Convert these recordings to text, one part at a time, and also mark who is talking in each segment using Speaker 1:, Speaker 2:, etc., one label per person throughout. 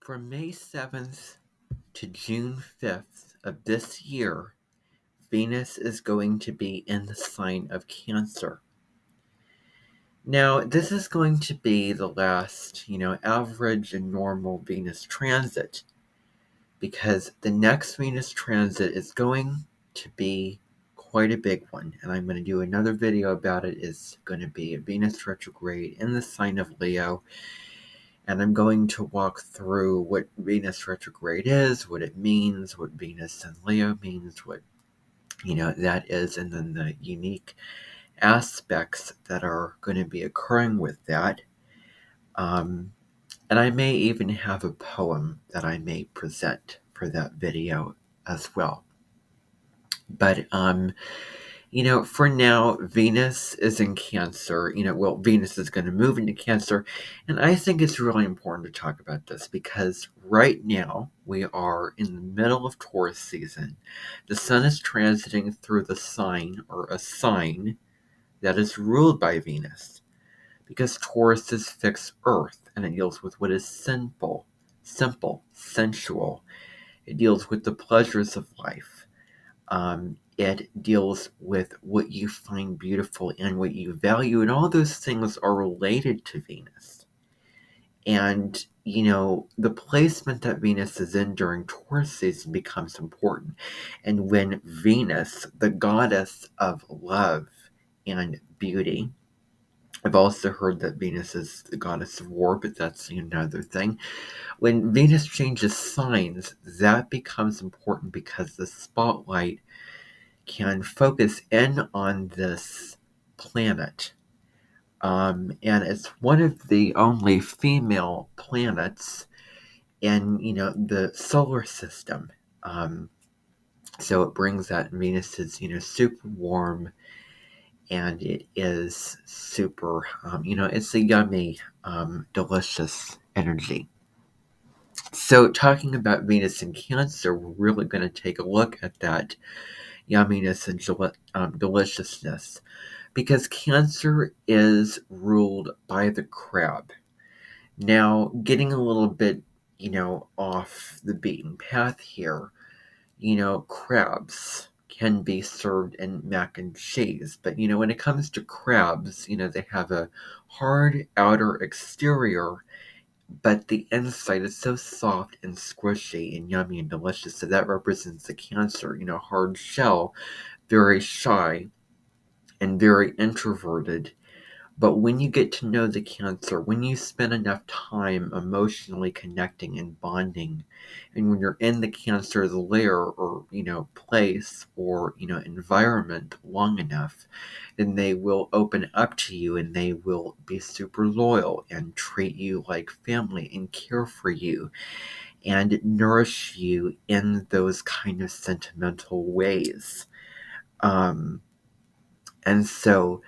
Speaker 1: From May 7th to June 5th of this year, Venus is going to be in the sign of Cancer. Now, this is going to be the last, average and normal Venus transit, because the next Venus transit is going to be quite a big one, and I'm going to do another video about it. It's going to be a Venus retrograde in the sign of Leo, and I'm going to walk through what Venus retrograde is, what it means, what Venus in Leo means, what that is, and then the unique aspects that are going to be occurring with that. And I may even have a poem that I may present for that video as well. But for now, Venus is in Cancer. Venus is going to move into Cancer. And I think it's really important to talk about this because right now we are in the middle of Taurus season. The sun is transiting through the sign, or a sign, that is ruled by Venus. Because Taurus is fixed earth and it deals with what is simple, sensual. It deals with the pleasures of life. It deals with what you find beautiful and what you value, and all those things are related to Venus. And, the placement that Venus is in during Taurus season becomes important. And when Venus, the goddess of love and beauty, I've also heard that Venus is the goddess of war, but that's another thing. When Venus changes signs, that becomes important because the spotlight can focus in on this planet. And it's one of the only female planets in, the solar system. So it brings that Venus is, super warm, and it is super, it's a yummy, delicious energy. So talking about Venus in Cancer, we're really going to take a look at that yumminess and deliciousness, because Cancer is ruled by the crab. Now, getting a little bit, off the beaten path here, crabs can be served in mac and cheese, but when it comes to crabs, they have a hard outer exterior, but the inside is so soft and squishy and yummy and delicious. So that represents the Cancer, hard shell, very shy and very introverted. But when you get to know the Cancer, when you spend enough time emotionally connecting and bonding, and when you're in the Cancer's lair or, place or, environment long enough, then they will open up to you and they will be super loyal and treat you like family and care for you and nourish you in those kind of sentimental ways. And so,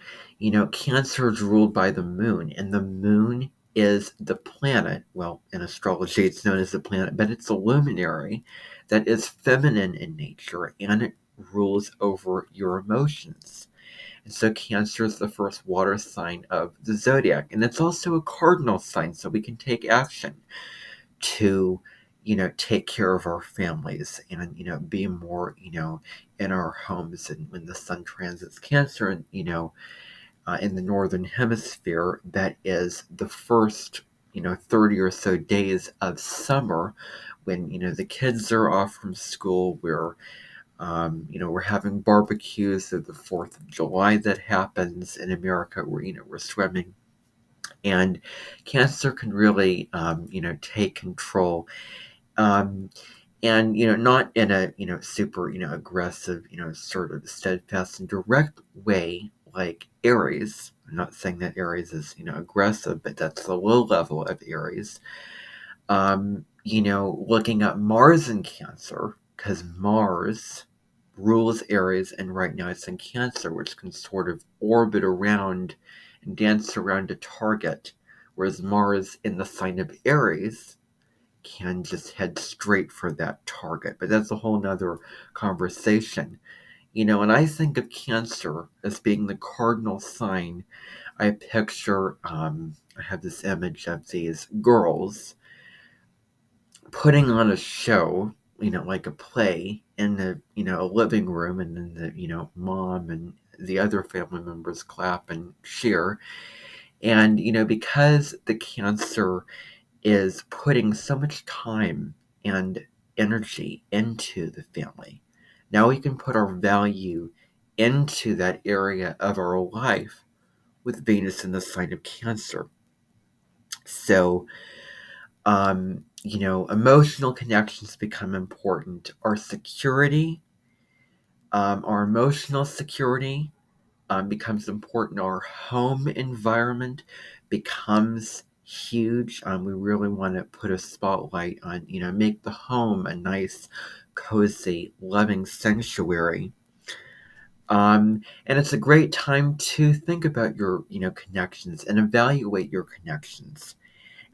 Speaker 1: Cancer is ruled by the moon, and the moon is the planet. Well, in astrology, it's known as the planet, but it's a luminary that is feminine in nature, and it rules over your emotions. And so Cancer is the first water sign of the zodiac, and it's also a cardinal sign, so we can take action to take care of our families and be more in our homes. And when the sun transits Cancer, and in the northern hemisphere, that is the first 30 or so days of summer, when the kids are off from school. We're having barbecues of the 4th of July that happens in America, where we're swimming. And Cancer can really take control, and not in a super aggressive, sort of steadfast and direct way like Aries. I'm not saying that Aries is aggressive, but that's the low level of Aries. Looking at Mars in Cancer, because Mars rules Aries, and right now it's in Cancer, which can sort of orbit around and dance around a target, whereas Mars in the sign of Aries can just head straight for that target. But that's a whole nother conversation. And I think of Cancer as being the cardinal sign. I picture, I have this image of these girls putting on a show, like a play in the, a living room, and then the, mom and the other family members clap and cheer. And, because the cancer is putting so much time and energy into the family, now we can put our value into that area of our life with Venus in the sign of Cancer. So, emotional connections become important. Our emotional security becomes important. Our home environment becomes huge. We really want to put a spotlight on, make the home a nice, cozy, loving sanctuary. And it's a great time to think about your, connections and evaluate your connections.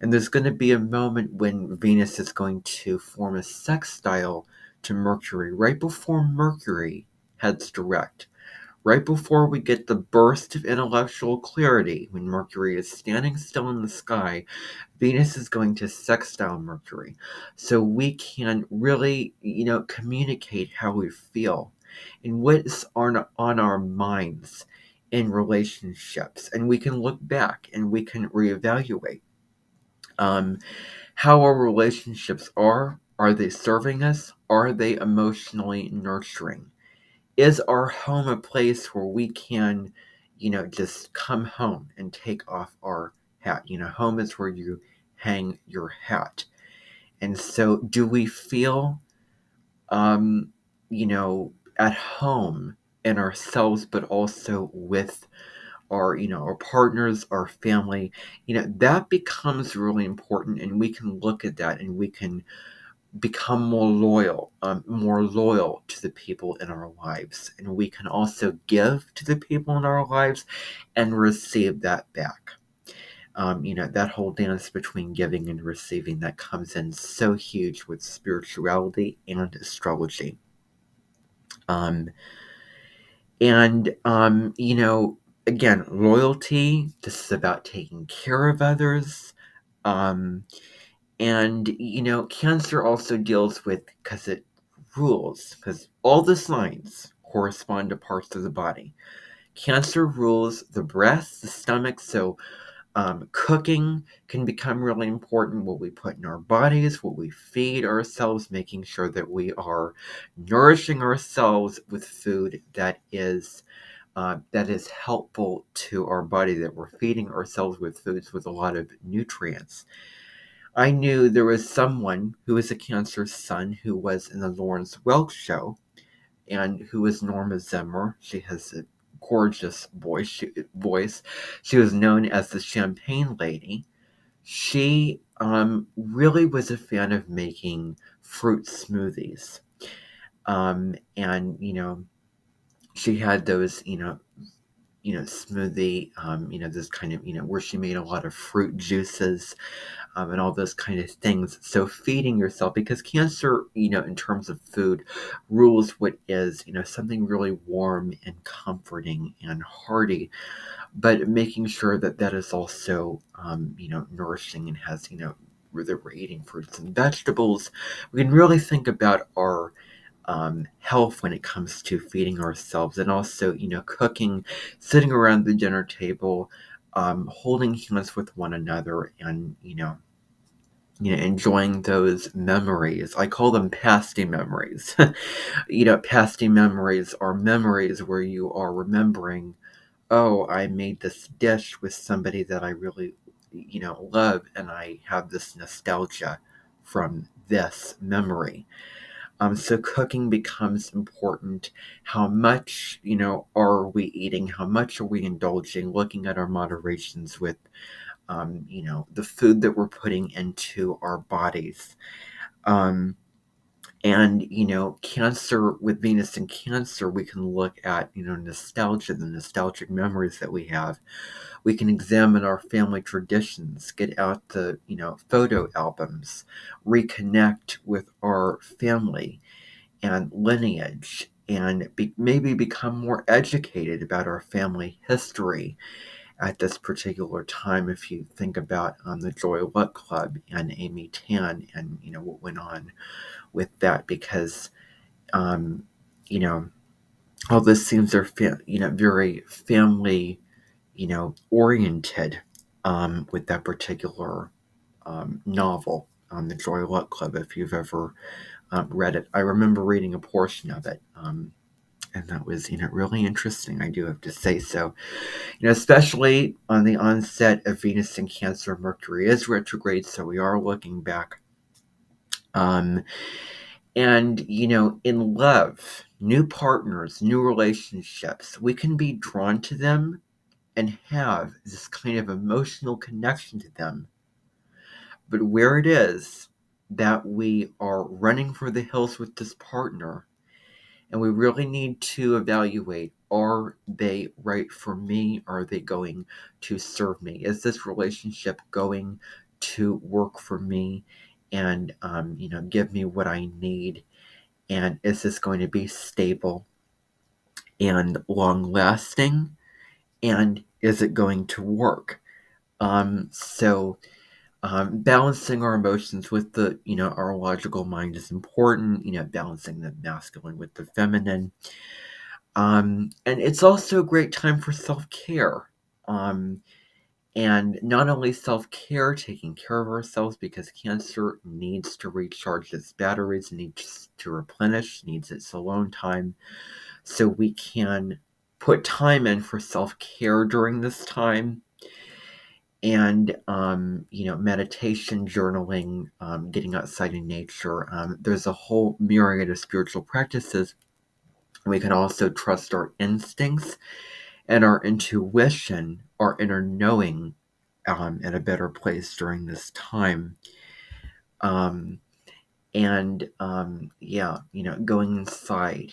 Speaker 1: And there's going to be a moment when Venus is going to form a sextile to Mercury, right before Mercury heads direct, right before we get the burst of intellectual clarity. When Mercury is standing still in the sky, Venus is going to sextile Mercury. So we can really, communicate how we feel and what's on our minds in relationships. And we can look back and we can reevaluate. Um, how our relationships are they serving us? Are they emotionally nurturing? Is our home a place where we can, just come home and take off our hat? Home is where you hang your hat. And so do we feel, um, at home in ourselves, but also with our, our partners, our family? That becomes really important, and we can look at that and we can become more loyal to the people in our lives. And we can also give to the people in our lives and receive that back. That whole dance between giving and receiving that comes in so huge with spirituality and astrology. Um, again, loyalty, this is about taking care of others. Um, And, Cancer also deals with, because it rules, because all the signs correspond to parts of the body. Cancer rules the breast, the stomach, so cooking can become really important. What we put in our bodies, what we feed ourselves, making sure that we are nourishing ourselves with food that is helpful to our body, that we're feeding ourselves with foods with a lot of nutrients. I knew there was someone who was a Cancer sun who was in the Lawrence Welk show, and who was Norma Zimmer. She has a gorgeous voice. She was known as the Champagne Lady. She really was a fan of making fruit smoothies. And she had those, smoothie, this kind of, where she made a lot of fruit juices, and all those kind of things. So feeding yourself, because Cancer, in terms of food, rules what is, something really warm and comforting and hearty, but making sure that that is also, nourishing and has, whether we're eating fruits and vegetables, we can really think about our health when it comes to feeding ourselves, and also, cooking, sitting around the dinner table, holding hands with one another, and enjoying those memories. I call them pasty memories. Pasty memories are memories where you are remembering, oh, I made this dish with somebody that I really, love, and I have this nostalgia from this memory. So cooking becomes important. How much, are we eating? How much are we indulging? Looking at our moderations with, the food that we're putting into our bodies. Um, and, Cancer, with Venus in Cancer, we can look at, nostalgia, the nostalgic memories that we have. We can examine our family traditions, get out the, photo albums, reconnect with our family and lineage, and maybe become more educated about our family history, at this particular time. If you think about the Joy Luck Club and Amy Tan and, what went on with that, because, you know, all the scenes are, very family, oriented with that particular novel on the Joy Luck Club, if you've ever read it. I remember reading a portion of it, and that was, really interesting, I do have to say so. Especially on the onset of Venus in Cancer, Mercury is retrograde, so we are looking back. And, in love, new partners, new relationships, we can be drawn to them and have this kind of emotional connection to them. But where it is that we are running for the hills with this partner, and we really need to evaluate, are they right for me? Are they going to serve me? Is this relationship going to work for me and, give me what I need? And is this going to be stable and long lasting? And is it going to work? So balancing our emotions with the, our logical mind is important, balancing the masculine with the feminine. And it's also a great time for self-care. And not only self-care, taking care of ourselves, because Cancer needs to recharge its batteries, needs to replenish, needs its alone time. So we can put time in for self-care during this time. And, meditation, journaling, getting outside in nature. There's a whole myriad of spiritual practices. We can also trust our instincts and our intuition, our inner knowing, in a better place during this time. Going inside,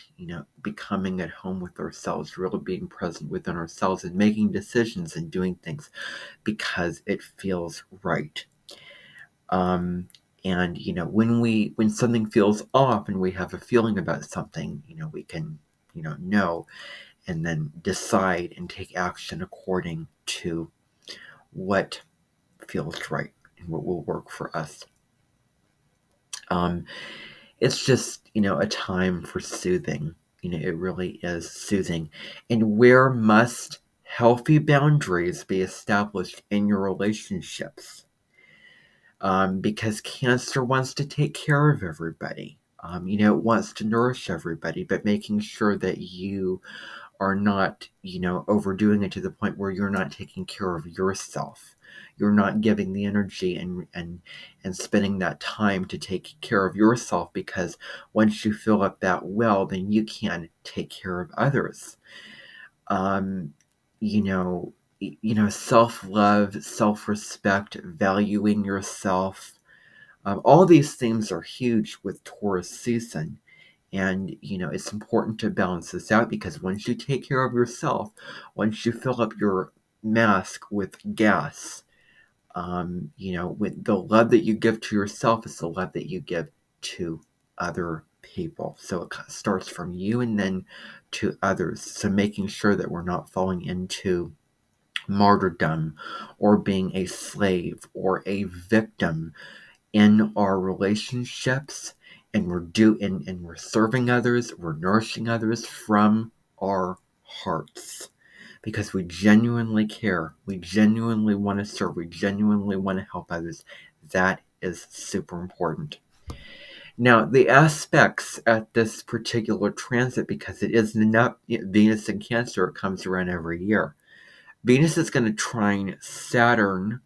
Speaker 1: becoming at home with ourselves, really being present within ourselves and making decisions and doing things because it feels right. And, when something feels off and we have a feeling about something, we can, know and then decide and take action according to what feels right and what will work for us. It's just, a time for soothing. It really is soothing. And where must healthy boundaries be established in your relationships? Because Cancer wants to take care of everybody. It wants to nourish everybody, but making sure that you are not, overdoing it to the point where you're not taking care of yourself. You're not giving the energy and spending that time to take care of yourself, because once you fill up that well, then you can take care of others. Um, you know, self-love, self-respect, valuing yourself. All these themes are huge with Taurus season. And, it's important to balance this out, because once you take care of yourself, once you fill up your mask with gas, with the love that you give to yourself is the love that you give to other people. So it starts from you and then to others. So making sure that we're not falling into martyrdom or being a slave or a victim in our relationships, and we're serving others, we're nourishing others from our hearts, because we genuinely care, we genuinely want to serve, we genuinely want to help others. That is super important. Now, the aspects at this particular transit, because it is not Venus in Cancer, it comes around every year. Venus is going to trine Saturn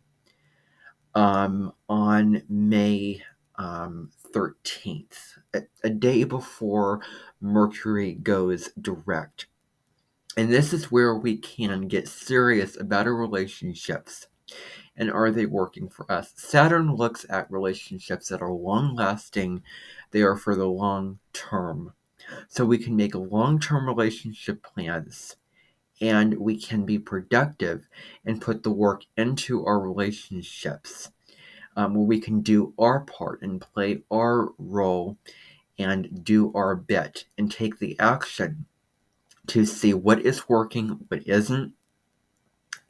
Speaker 1: on May 13th, a day before Mercury goes direct. And this is where we can get serious about our relationships, and are they working for us? Saturn looks at relationships that are long-lasting. They are for the long term. So we can make long-term relationship plans, and we can be productive and put the work into our relationships, where we can do our part and play our role and do our bit and take the action to see what is working, what isn't,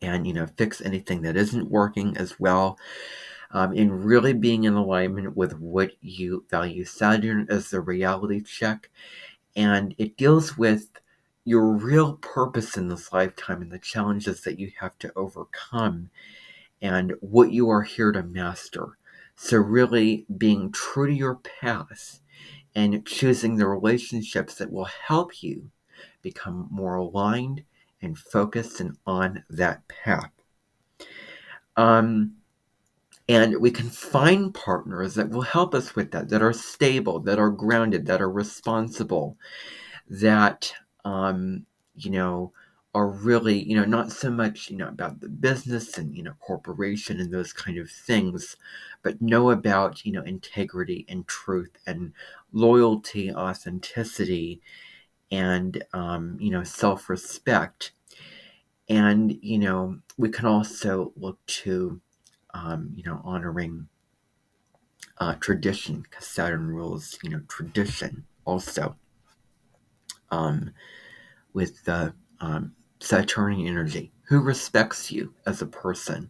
Speaker 1: and, fix anything that isn't working as well. And really being in alignment with what you value. Saturn is the reality check, and it deals with your real purpose in this lifetime and the challenges that you have to overcome and what you are here to master. So really being true to your past and choosing the relationships that will help you become more aligned and focused and on that path. And we can find partners that will help us with that are stable, that are grounded, that are responsible, that, are really, not so much, about the business and, corporation and those kind of things, but know about, integrity and truth and loyalty, authenticity, and, self-respect. And, we can also look to, honoring tradition, because Saturn rules, tradition also, with the Saturnian energy. Who respects you as a person?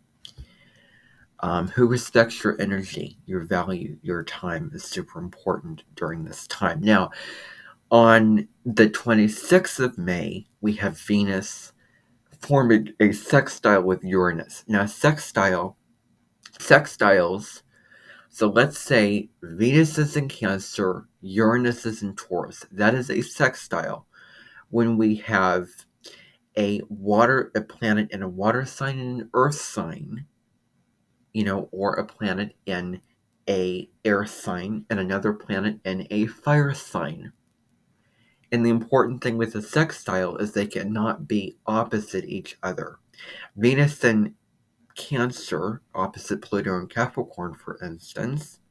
Speaker 1: Who respects your energy, your value, your time is super important during this time. Now, on the 26th of May, we have Venus forming a sextile with Uranus. Now, sextiles, so let's say Venus is in Cancer, Uranus is in Taurus. That is a sextile. When we have a planet in a water sign and an earth sign, or a planet in a air sign and another planet in a fire sign. And the important thing with a sextile is they cannot be opposite each other. Venus in Cancer, opposite Pluto and Capricorn, for instance,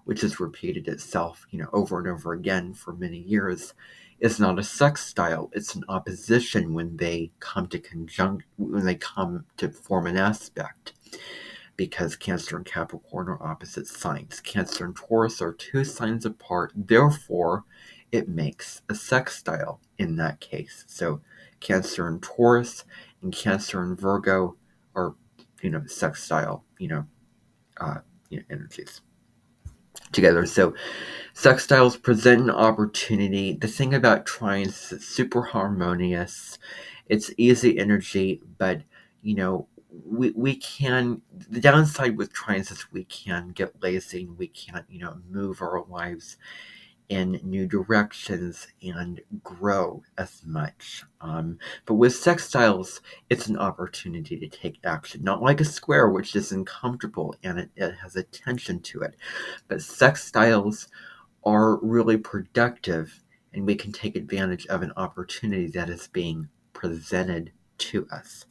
Speaker 1: which has repeated itself, over and over again for many years, is not a sextile. It's an opposition when they come to form an aspect, because Cancer and Capricorn are opposite signs. Cancer and Taurus are 2 signs apart, therefore it makes a sextile in that case. So Cancer and Taurus and Cancer and Virgo are, sextile, energies together. So sextiles present an opportunity. The thing about trines is it's super harmonious. It's easy energy, but we can, the downside with trines is we can get lazy and we can't, move our lives in new directions and grow as much. But with sextiles, it's an opportunity to take action. Not like a square, which is uncomfortable and it has a tension to it. But sextiles are really productive, and we can take advantage of an opportunity that is being presented to us.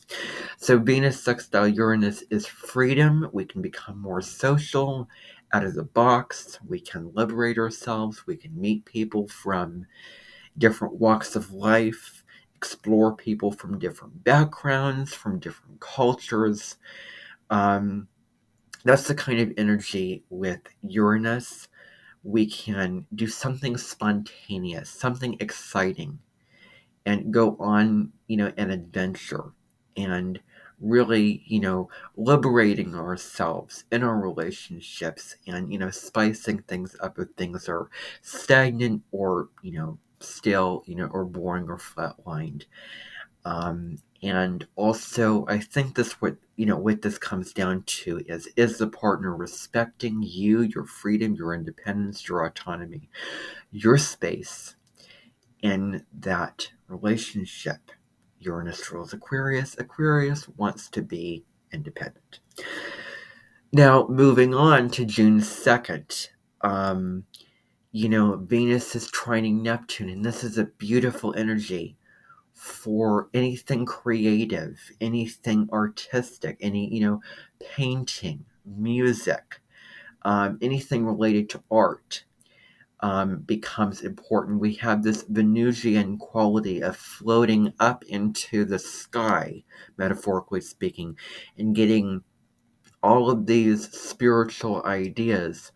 Speaker 1: So Venus sextile Uranus is freedom. We can become more social, out of the box. We can liberate ourselves. We can meet people from different walks of life, explore people from different backgrounds, from different cultures. That's the kind of energy with Uranus. We can do something spontaneous, something exciting, and go on, an adventure, and really, liberating ourselves in our relationships, and, spicing things up if things are stagnant or, stale, or boring or flatlined. And also, I think what this comes down to is the partner respecting you, your freedom, your independence, your autonomy, your space in that relationship. Uranus rules Aquarius. Aquarius wants to be independent. Now, moving on to June 2nd, Venus is trining Neptune, and this is a beautiful energy for anything creative, anything artistic, any, painting, music, anything related to art. Becomes important. We have this Venusian quality of floating up into the sky, metaphorically speaking, and getting all of these spiritual ideas,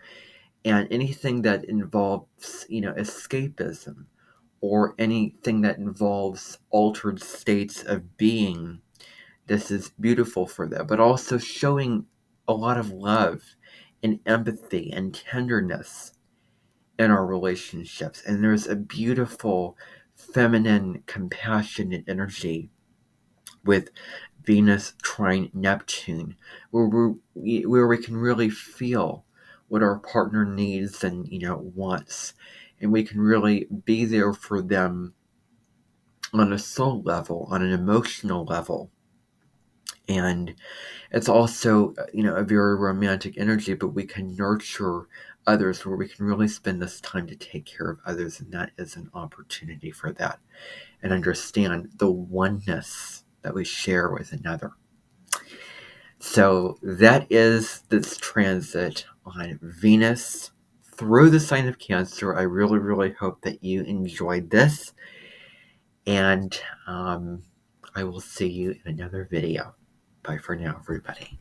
Speaker 1: and anything that involves, escapism, or anything that involves altered states of being, this is beautiful for them, but also showing a lot of love and empathy and tenderness in our relationships. And there's a beautiful feminine, compassionate energy with Venus trine Neptune, where we can really feel what our partner needs and wants, and we can really be there for them on a soul level, on an emotional level. And it's also a very romantic energy, but we can nurture others, where we can really spend this time to take care of others, and that is an opportunity for that, and understand the oneness that we share with another. So that is this transit on Venus through the sign of Cancer. I really, really hope that you enjoyed this, and I will see you in another video. Bye for now, everybody.